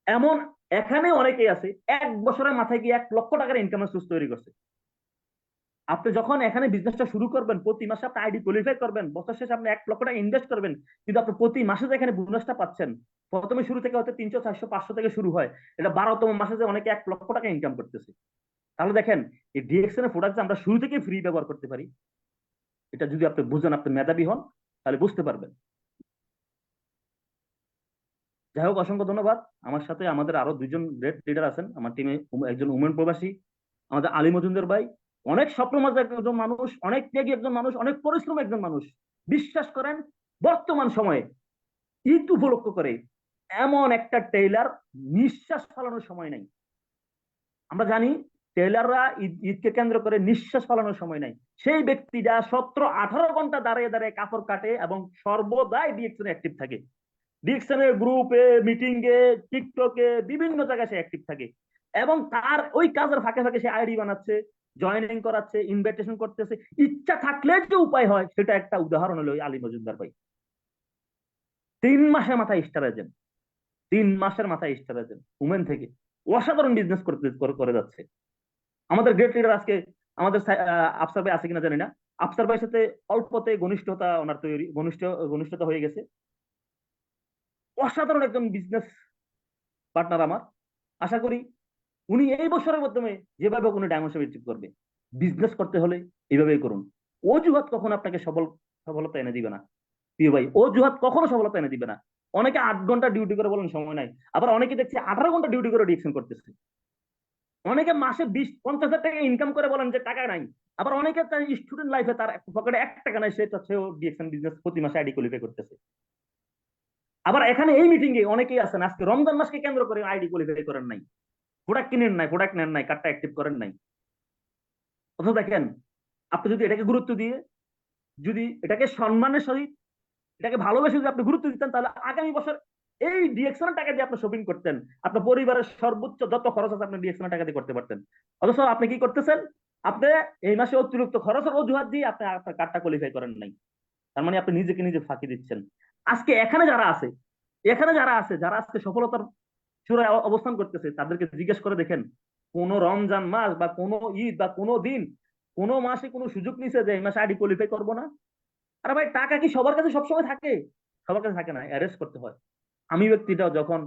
এমন এখানে অনেকেই আছে 1 বছরের মাথায় গিয়ে 1,00,000 টাকার ইনকামের সোর্স তৈরি করছে। আপনি যখন এখানে বিজনেসটা শুরু করবেন, প্রতি মাসে আপনি আইডি কোয়ালিফাই করবেন, বছর শেষে আপনি 1,00,000 টাকা ইনভেস্ট করবেন, কিন্তু আপনি প্রতি মাসে যে এখানে বোনাসটা পাচ্ছেন, প্রথমে শুরু থেকে হয়তো 300, 400, 500 থেকে শুরু হয়, এটা 12তম মাসে যে অনেকে 1,00,000 টাকা ইনকাম করতেছে। তাহলে দেখেন, এই ডিএক্সএন এর প্রোডাক্ট আমরা শুরু থেকে ফ্রি ব্যবহার করতে পারি, এটা যদি আপনি বুঝেন, আপনি মেধাবী হন, তাহলে বুঝতে পারবেন। যাই হোক, অসংখ্য ধন্যবাদ। আমার সাথে আমাদের আরো 2জন গ্রেট লিডার আছেন আমার টিমে, একজন উমেন প্রবাসী, আমাদের আলী মজুমদার ভাই। অনেক স্বপ্ন মাঝে একজন মানুষ, অনেক ত্যাগী একজন মানুষ, অনেক পরিশ্রমী একজন মানুষ। বিশ্বাস করেন, বর্তমান সময়ে ঈদ উপলক্ষ করে এমন একটা টেইলার নিঃশ্বাস ফেলানোর সময় নাই। আমরা জানি টেলাররা ঈদকে কেন্দ্র করে নিঃশ্বাস ফেলানোর সময় নাই। সেই ব্যক্তিটা 17-18 ঘন্টা দাঁড়িয়ে দাঁড়িয়ে কাপড় কাটে এবং সর্বদাই ডিএক্সএন অ্যাক্টিভ থাকে। ডিএক্সএন এর গ্রুপে, মিটিং এ, টিকটকে, বিভিন্ন জায়গায় সে অ্যাক্টিভ থাকে এবং তার ওই কাজের ফাঁকে ফাঁকে সে আইডি বানাচ্ছে, জয়েনিং করাচ্ছে, ইনভাইটেশন করতেছে। ইচ্ছা থাকলে যে উপায় হয় সেটা একটা উদাহরণ হলো আলী মজুমদার ভাই। 3 মাসের মাথায় স্টার এজেন্ট, 3 মাসের মাথায় স্টার এজেন্ট উমেন থেকে অসাধারণ বিজনেস করতে করে যাচ্ছে। আমাদের গ্রেট লিডার আজকে আমাদের আফসার ভাই আছে কিনা জানি না, আফসার ভাইয়ের সাথে অল্পতে ঘনিষ্ঠতা ওনার তৈরি, ঘনিষ্ঠতা হয়ে গেছে। অসাধারণ একজন বিজনেস পার্টনার আমার। আশা করি উনি এই বছরের মাধ্যমে যেভাবে উনি ডায়মন্ড অ্যাচিভ করবে। বিজনেস করতে হলে এইভাবেই করুন। অজুহাত কখনো আপনাকে সফলতা এনে দিবে না প্রিয় ভাই, অজুহাত কখনো সফলতা এনে দিবে না। অনেকে 8 ঘন্টা ডিউটি করে বলেন সময় নাই, আবার অনেকে দেখছি 18 ঘন্টা ডিউটি করে ডিএকশন করতেছে। অনেকে মাসে 20-50 হাজার টাকা ইনকাম করে বলেন যে টাকা নাই, আবার অনেকে তার স্টুডেন্ট লাইফে তার পকেটে 1 টাকা নাই, সেও ডিএকশন বিজনেস প্রতি মাসে আইডি কোয়ালিফাই করতেছে। আবার এখানে এই মিটিং এ অনেকেই আছেন আজকে রমজান মাসকে কেন্দ্র করে আইডি কোয়ালিফাই করেন নাই, প্রোডাক্ট কিনেন নাই, প্রোডাক্ট নেন নাই, কার্ডটা অ্যাক্টিভ করেন নাই। অথচ দেখেন, আপনি যদি এটাকে গুরুত্ব দিয়ে, যদি এটাকে সম্মানের সহিত, এটাকে ভালোবেসে যদি আপনি গুরুত্ব দিতেন, তাহলে আগামী বছর এই ডিএকশনের টাকা দিয়ে আপনি শপিং করতেন, আপনার পরিবারের সর্বোচ্চ যত খরচ আছে আপনি ডিএকশনের টাকা দিয়ে করতে পারতেন। অথচ আপনি কি করতেছেন? আপনি এই মাসে অতিরিক্ত খরচের অজুহাত দিয়ে আপনি আপনার কার্ডটা কোয়ালিফাই করেন নাই। তার মানে আপনি নিজেকে নিজে ফাঁকি দিচ্ছেন। আজকে এখানে যারা আছে, যারা আজকে সফলতার চূড়ায় অবস্থান করতেছে, তাদেরকে জিজ্ঞেস করে দেখেন, কোন রমজান মাস বা কোন ঈদ বা কোন দিন, কোন মাসে কোন সুযোগ নিছে যে এই মাসে আইডি কোয়ালিফাই করবো না? আরে ভাই, টাকা কি সবার কাছে সবসময় থাকে? সবার কাছে থাকে না, অ্যারেস্ট করতে হয়। আমি ব্যক্তিটা যখন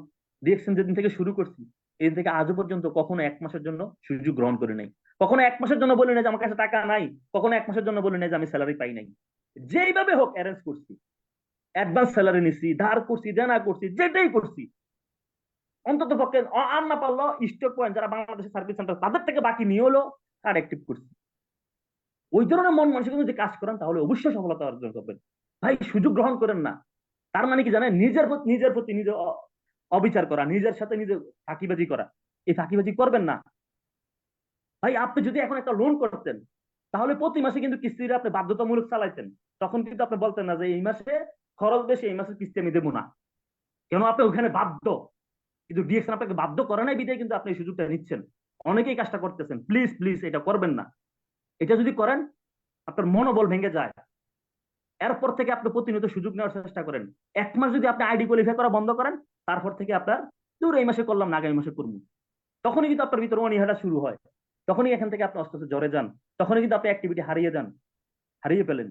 ডিএকশন যেদিন থেকে শুরু করছি, এদিন থেকে আজও পর্যন্ত কখনো 1 মাসের জন্য সুযোগ গ্রহণ করে নাই। কখনো 1 মাসের জন্য বলি না যে আমার কাছে টাকা নাই, কখনো 1 মাসের জন্য বলি না যে আমি স্যালারি পাই নাই। যেইভাবে হোক অ্যারেঞ্জ করছি, অ্যাডভান্স স্যালারি নিছি, ধার করছি, দেনা করছি, যেটাই করছি। অন্তত পক্ষে আর না পারলো স্টক পয়েন্ট যারা বাংলাদেশের সার্ভিস সেন্টার তাদের থেকে বাকি নিয়ে হলো কার্ড অ্যাক্টিভ করছি। ওই ধরনের মন মানসিকতা যদি কাজ করেন তাহলে অবশ্যই সফলতা অর্জন করবেন। ভাই, সুযোগ গ্রহণ করেন না। তার মানে কি জানেন? নিজের প্রতি নিজে অবিচার করা, নিজের সাথে নিজে ফাঁকিবাজি করা। এই ফাঁকিবাজি করবেন না ভাই। আপনি যদি এখন একটা লোন করতেন, তাহলে প্রতি মাসে কিন্তু কিস্তিটা আপনি বাধ্যতামূলক চালাইতেন। তখন কিন্তু আপনি বলতেন না যে এই মাসে খরচ বেশি, এই মাসে কিস্তি আমি দেবো না। কেন? আপনি ওখানে বাধ্য। কিন্তু ডিএকশন আপনাকে বাধ্য করে নাই বিধায় কিন্তু আপনি এই সুযোগটা নিচ্ছেন। অনেকেই কাজটা করতেছেন। প্লিজ প্লিজ এটা করবেন না। এটা যদি করেন, আপনার মনোবল ভেঙে যায়। এরপর থেকে আপনি প্রতিনিয়ত সুযোগ নেওয়ার চেষ্টা করেন। 1 মাস যদি আপনি আইডি কোয়ালিফাই করা বন্ধ করেন, তারপর থেকে আপনার দূর এই মাসে করলাম না, আগামী মাসে করবো, তখনই কিন্তু আপনার ভিতরে অনীহাটা শুরু হয়। তখনই এখান থেকে আপনি আস্তে আস্তে জ্বরে যান। তখনই কিন্তু আপনি অ্যাক্টিভিটি হারিয়ে যান, হারিয়ে ফেলেন।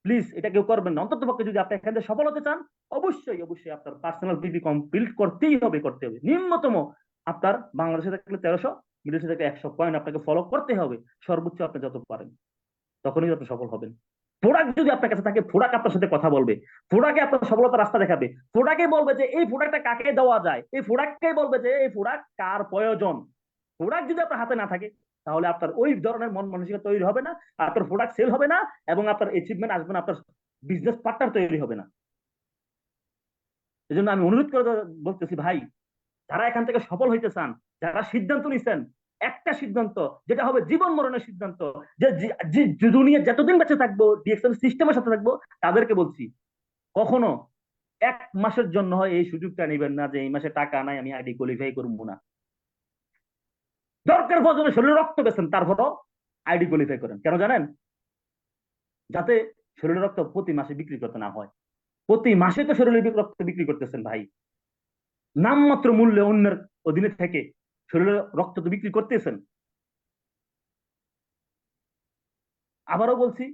প্লিজ এটা কেউ করবেন না। অন্তত পক্ষে যদি আপনি এখান থেকে সফল হতে চান, অবশ্যই অবশ্যই আপনার পার্সোনাল বিপি কমপ্লিট করতেই হবে, করতে হবে। নিম্নতম আপনার বাংলাদেশে থাকলে 1300, বিদেশে থাকলে 100 পয়েন্ট আপনাকে ফলো করতে হবে। সর্বোচ্চ আপনি যত পারেন, তখনই আপনি সফল হবেন। প্রোডাক্ট যদি আপনার কাছে থাকে, প্রোডাক্ট আপনার সাথে কথা বলবে, প্রোডাক্টে আপনার সফলতার রাস্তা দেখাবে। প্রোডাক্টে বলবে যে এই প্রোডাক্টটা কাকে দেওয়া যায়, এই প্রোডাক্টকে বলবে যে এই প্রোডাক্ট কার প্রয়োজন। প্রোডাক্ট যদি আপনার হাতে না থাকে, তাহলে আপনার ওই ধরনের মন মানসিকতা তৈরি হবে না, আপনার প্রোডাক্ট সেল হবে না, এবং আপনার অ্যাচিভমেন্ট আসবে না, আপনার বিজনেস পার্টনার তৈরি হবে না। এই জন্য আমি অনুরোধ করে বলতেছি ভাই, যারা এখান থেকে সফল হইতে চান, যারা সিদ্ধান্ত নিচ্ছেন, একটা সিদ্ধান্ত যেটা হবে জীবন মরণের সিদ্ধান্ত, যে দুনিয়া যতদিন বেঁচে থাকবো ডিএক্সএল সিস্টেমের সাথে থাকবো, তাদেরকে বলছি, কখনো 1 মাসের জন্য হয় এই সুযোগটা নেবেন না যে এই মাসে টাকা নাই, আমি আইডি কোয়ালিফাই করবো না। দরকার পড়লে শরীরে রক্ত বেছেন, তারপরও আইডি কোয়ালিফাই করেন। কেন জানেন? যাতে শরীরের রক্ত প্রতি মাসে বিক্রি করতে না হয়। প্রতি মাসে তো শরীরের রক্ত বিক্রি করতেছেন ভাই, নামমাত্র মূল্যে অন্যের অধীনে থেকে শরীরের রক্ত তো বিক্রি করতেছেন। আবারও বলছি,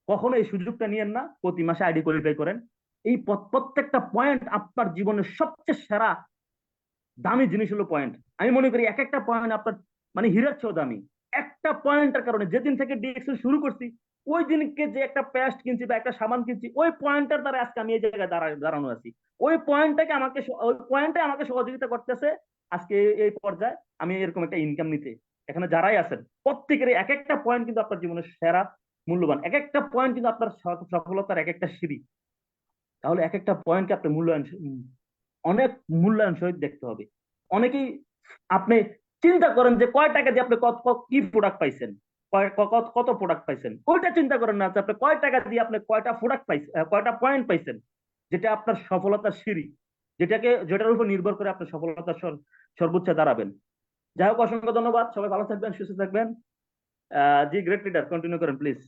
কখনো এই সুযোগটা নিয়েন না, প্রতি মাসে আইডি কোয়ালিফাই করেন। এই প্রত্যেকটা পয়েন্ট আপনার জীবনের সবচেয়ে সেরা দামি জিনিস হলো পয়েন্ট। আমি মনে করি এক একটা পয়েন্ট আপনার মানে হীরার চেয়েও দামি। একটা পয়েন্টের কারণে যেদিন থেকে ডিএক্সএল শুরু করছি, ওই দিনকে যে একটা পেস্ট কিনছি বা একটা সাবান কিনছি, ওই পয়েন্টের দ্বারা আজকে আমি এই জায়গায় দাঁড়ানো আছি। ওই পয়েন্টে আমাকে সহযোগিতা করতেছে আজকে এই পর্যায়ে আমি এরকম একটা ইনকাম নিতে। এখানে যারাই আছেন প্রত্যেকের এক একটা পয়েন্ট কিন্তু আপনার জীবনের সেরা মূল্যবান। এক একটা পয়েন্ট কিন্তু আপনার সফলতার এক একটা সিঁড়ি। তাহলে এক একটা পয়েন্টকে আপনি অনেক মূল্যায়ন সহিত দেখতে হবে। অনেকেই আপনি চিন্তা করেন যে কয় টাকা দিয়ে আপনি কি প্রোডাক্ট পাইছেন, কত প্রোডাক্ট পাইছেন, ওইটা চিন্তা করেন না যে আপনি কয় টাকা দিয়ে আপনি কয়টা প্রোডাক্ট পাইছেন, কয়টা পয়েন্ট পাইছেন, যেটা আপনার সফলতার সিঁড়ি, যেটার উপর নির্ভর করে আপনি সফলতার সর্বোচ্চে দাঁড়াবেন। যাই হোক, অসংখ্য ধন্যবাদ, সবাই ভালো থাকবেন, সুস্থ থাকবেন। জি গ্রেট লিডার, কন্টিনিউ করেন প্লিজ।